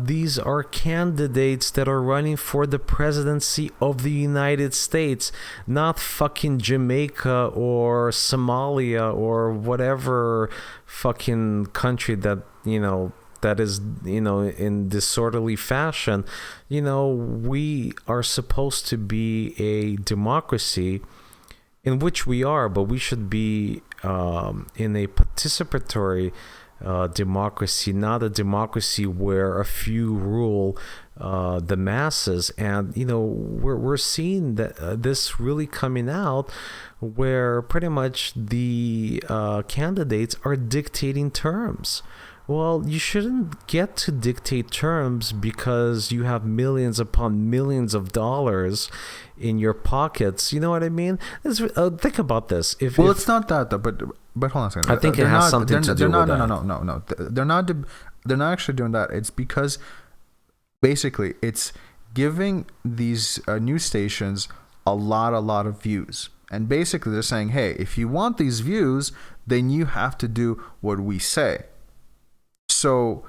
These are candidates that are running for the presidency of the United States, not fucking Jamaica or Somalia or whatever fucking country that, that is, in disorderly fashion. We are supposed to be a democracy, in which we are, but we should be in a participatory democracy, not a democracy where a few rule the masses. And we're seeing that this really coming out, where pretty much the candidates are dictating terms. Well, you shouldn't get to dictate terms because you have millions upon millions of dollars in your pockets. You know what I mean? Think about this. It's not that though. But hold on a second. I think it has something to do with that. No. They're not actually doing that. It's because basically it's giving these news stations a lot of views. And basically they're saying, hey, if you want these views, then you have to do what we say. So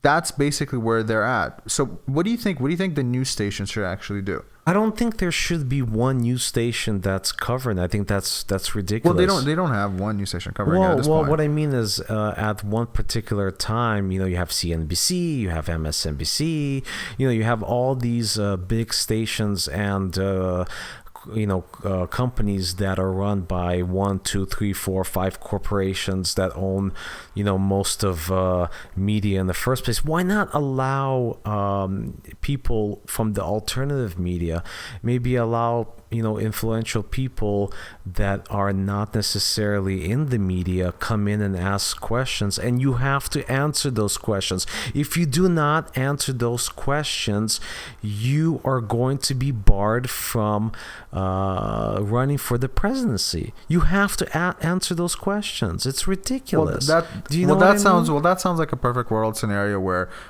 that's basically where they're at. So what do you think the news stations should actually do? I don't think there should be one news station that's covering. I think that's ridiculous. Well, they don't have one news station covering it at this point. What I mean is, at one particular time, you have CNBC, you have MSNBC, you have all these big stations and companies that are run by 1, 2, 3, 4, 5 corporations that own, most of media in the first place. Why not allow people from the alternative media, maybe allow influential people that are not necessarily in the media come in and ask questions, and you have to answer those questions. If you do not answer those questions, you are going to be barred from running for the presidency. You have to answer those questions. It's ridiculous. That sounds like a perfect world scenario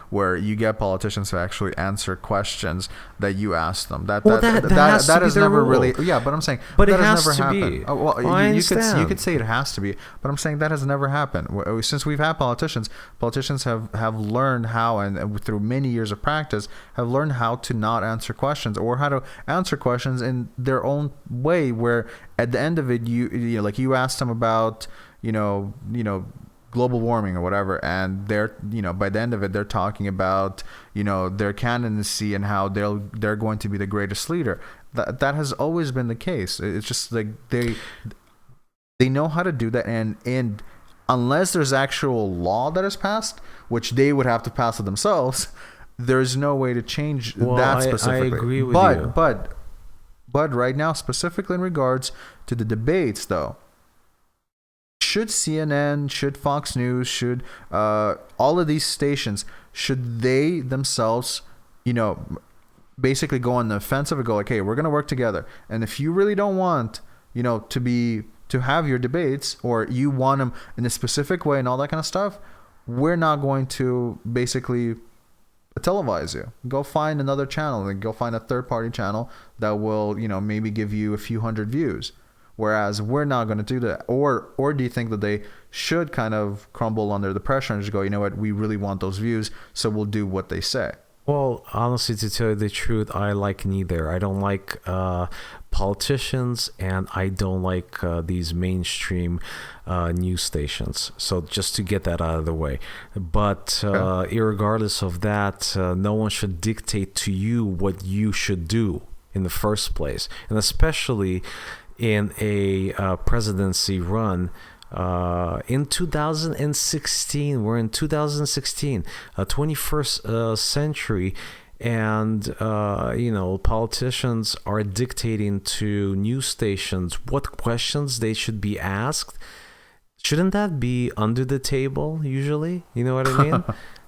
where you get politicians to actually answer questions that you ask them. That has never really. Yeah, but I'm saying, but that it has has never to happened. be. Oh, well, you could say it has to be, but I'm saying that has never happened. Since we've had politicians have learned how, and through many years of practice, have learned how to not answer questions, or how to answer questions in their own way. Where at the end of it, you asked them about global warming or whatever, and they're by the end of it they're talking about their candidacy and how they're going to be the greatest leader. That has always been the case. It's just like they know how to do that, and unless there's actual law that is passed, which they would have to pass it themselves, there's no way to change that specifically. I agree with you. But right now, specifically in regards to the debates, though, should CNN, should Fox News, should all of these stations, should they themselves, basically go on the offensive and go like, hey, we're going to work together. And if you really don't want, to have your debates, or you want them in a specific way and all that kind of stuff, we're not going to basically televise you. Go find another channel, and go find a third-party channel that will, maybe give you a few hundred views. Whereas we're not going to do that. Or do you think that they should kind of crumble under the pressure and just go, you know what, we really want those views, so we'll do what they say? Well, honestly, to tell you the truth, I like neither. I don't like politicians, and I don't like these mainstream news stations. So just to get that out of the way. But irregardless of that, no one should dictate to you what you should do in the first place. And especially in a presidency run, in 2016, we're in 2016, 21st century, and politicians are dictating to news stations what questions they should be asked. Shouldn't that be under the table usually? You know what I mean?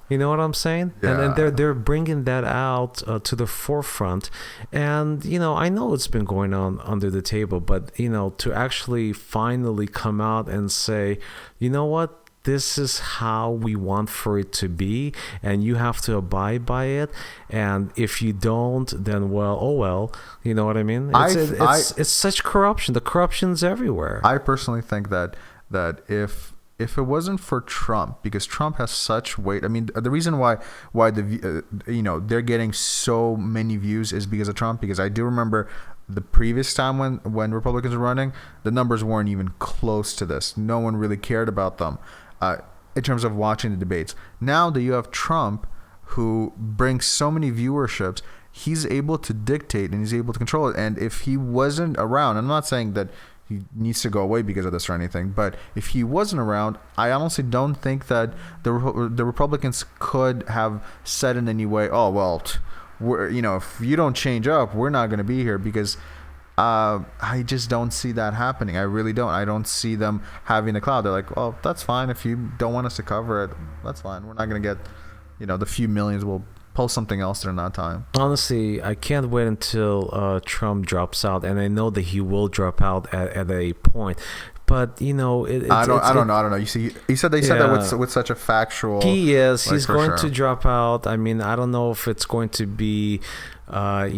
You know what I'm saying? Yeah. And they're bringing that out to the forefront. And, I know it's been going on under the table, but, to actually finally come out and say, you know what? This is how we want for it to be, and you have to abide by it. And if you don't, then well. You know what I mean? It's such corruption. The corruption's everywhere. I personally think that if it wasn't for Trump, because Trump has such weight. I mean, the reason why they're getting so many views is because of Trump. Because I do remember the previous time when Republicans were running, the numbers weren't even close to this. No one really cared about them in terms of watching the debates. Now that you have Trump, who brings so many viewerships, he's able to dictate and he's able to control it. And if he wasn't around, I'm not saying that he needs to go away because of this or anything, but if he wasn't around, I honestly don't think that the Republicans could have said in any way, oh well, if you don't change up, we're not going to be here, because I just don't see that happening. I really don't. I don't see them having a cloud. They're like, well, that's fine. If you don't want us to cover it, that's fine. We're not going to get, the few millions. We'll post something else during that time. Honestly, I can't wait until Trump drops out, and I know that he will drop out at a point. But I don't know. You see, he said that with such a factual. He is. He's going to drop out. I mean, I don't know if it's going to be, a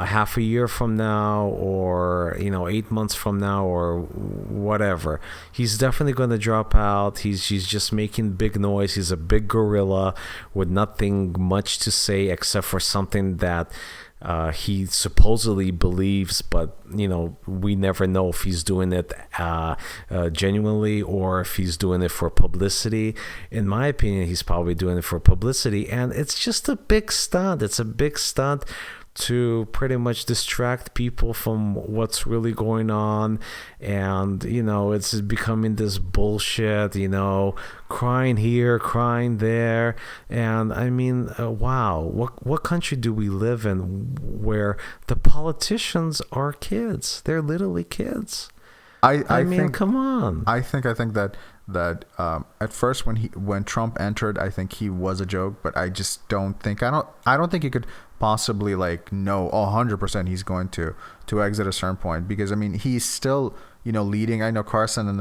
half a year from now, or 8 months from now, or whatever. He's definitely going to drop out. He's just making big noise. He's a big gorilla with nothing much to say except for something that he supposedly believes, but we never know if he's doing it genuinely or if he's doing it for publicity. In my opinion, he's probably doing it for publicity, and it's just a big stunt. It's a big stunt to pretty much distract people from what's really going on. And it's becoming this bullshit, crying here, crying there. And I mean, wow, what country do we live in where the politicians are kids? They're literally kids. I mean, come on. I think that at first when Trump entered, I think he was a joke, but I just don't think you could possibly know 100% he's going to exit a certain point, because I mean, he's still leading. I know Carson in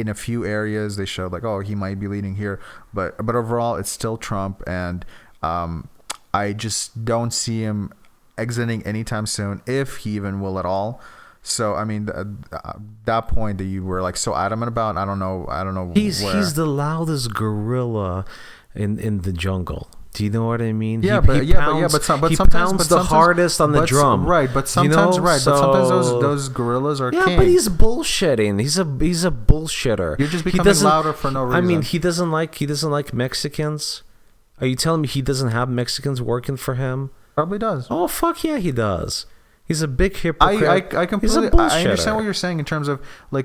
a few areas they showed he might be leading here, but overall it's still Trump, and I just don't see him exiting anytime soon, if he even will at all. So I mean, that point that you were so adamant about, I don't know. He's the loudest gorilla in the jungle. Do you know what I mean? Yeah, but sometimes pounds the hardest on the drum. Right, but sometimes but sometimes those gorillas are king. Yeah, but he's bullshitting. He's a bullshitter. You're just becoming louder for no reason. I mean, he doesn't like Mexicans. Are you telling me he doesn't have Mexicans working for him? Probably does. Oh fuck yeah, he does. He's a big hypocrite. I completely. I understand what you're saying in terms of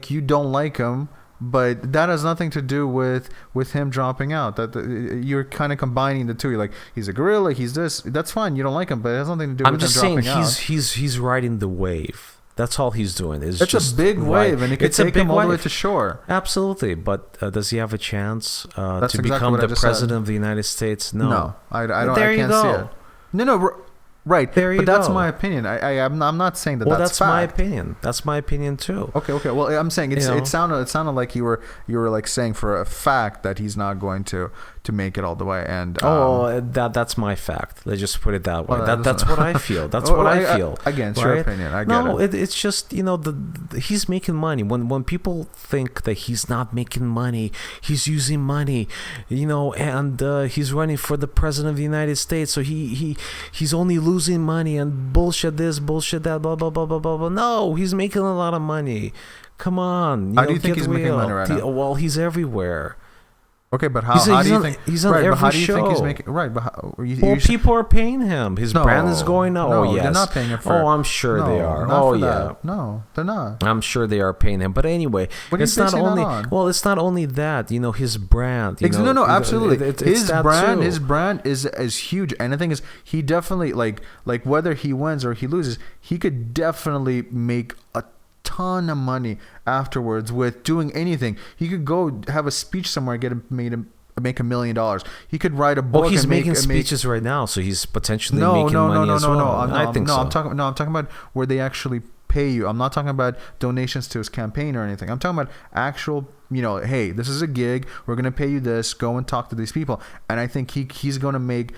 you don't like him, but that has nothing to do with him dropping out. You're kind of combining the two. You're like, he's a gorilla, he's this. That's fine. You don't like him, but it has nothing to do with him dropping out. I'm just saying he's riding the wave. That's all he's doing. It's just a big wave, and it could take him all the way to shore. Absolutely, but does he have a chance to become the president of the United States? No, I don't. I can't see it. No. Right, there you go. But that's my opinion. I'm not saying that. Well, that's my opinion. That's my opinion too. Okay. Well, I'm saying it sounded like you were saying for a fact that he's not going to make it all the way. And that's my fact. Let's just put it that way. That's what I feel. That's what I feel. Against your opinion, I get it. It's just he's making money. When people think that he's not making money, he's using money, and he's running for the president of the United States, so he's only losing money and bullshit this, bullshit that, blah blah blah blah blah blah. No, he's making a lot of money. Come on. How do you think he's making money right now? Well, he's everywhere. Okay, but He's how do you on, think he's on right? But every how do you think he's show. making right? But how, Well, people are paying him. His brand is going up. No, Oh, yes. they're not paying him for. Oh, I'm sure they No, are. not Oh, for yeah. that. No, they're not. I'm sure they are paying him. But anyway, What are you it's not basing that only on? well, it's not only that. You know, his brand. You know, No, absolutely. it's His that brand, too. his brand is huge. And the thing is, he definitely like whether he wins or he loses, he could definitely make a ton of money afterwards with doing anything. He could go have a speech somewhere, make $1 million. He could write a book. Well, he's and making speeches right now, so he's potentially making no, money as well. I'm so. I'm talking about where they actually pay you. I'm not talking about donations to his campaign or anything. I'm talking about actual, hey, this is a gig. We're gonna pay you this. Go and talk to these people. And I think he's gonna make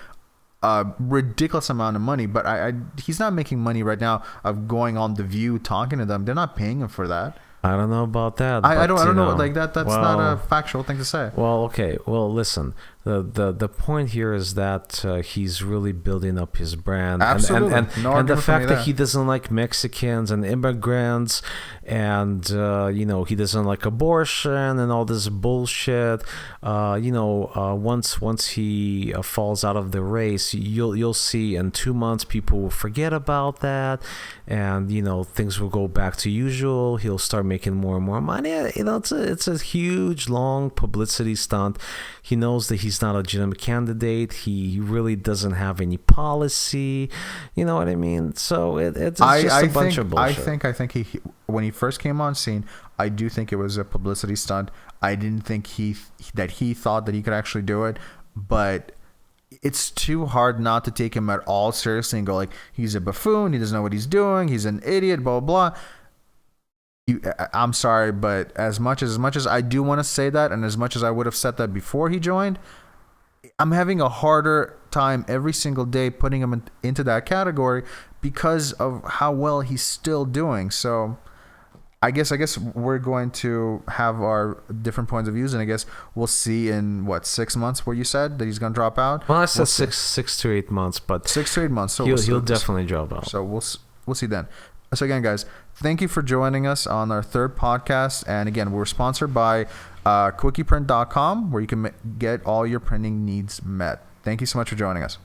a ridiculous amount of money. But he's not making money right now of going on The View talking to them. They're not paying him for that. I don't know about that. I don't know. know. Like that. That's not a factual thing to say. Well, okay. Well, listen. The point here is that he's really building up his brand. Absolutely. And No the argument for me fact that there. he doesn't like Mexicans and immigrants, and he doesn't like abortion and all this bullshit. Once he falls out of the race, you'll see in 2 months people will forget about that, and things will go back to usual. He'll start making more and more money. It's a huge long publicity stunt. He knows that he's not a legitimate candidate. He really doesn't have any policy. You know what I mean? So it's just a bunch of bullshit. I think he when he first came on scene, I do think it was a publicity stunt. I didn't think he thought that he could actually do it, but it's too hard not to take him at all seriously and go like, he's a buffoon, he doesn't know what he's doing, he's an idiot, blah blah blah. I'm sorry, but as much as I do want to say that, and as much as I would have said that before he joined, I'm having a harder time every single day putting him into that category because of how well he's still doing. So I guess we're going to have our different points of views, and I guess we'll see in 6 months where you said that he's going to drop out. Well, I said 6 to 8 months, but 6 to 8 months. So he'll definitely drop out. So we'll see then. So again, guys, thank you for joining us on our third podcast. And again, we're sponsored by quickyprint.com, where you can get all your printing needs met. Thank you so much for joining us.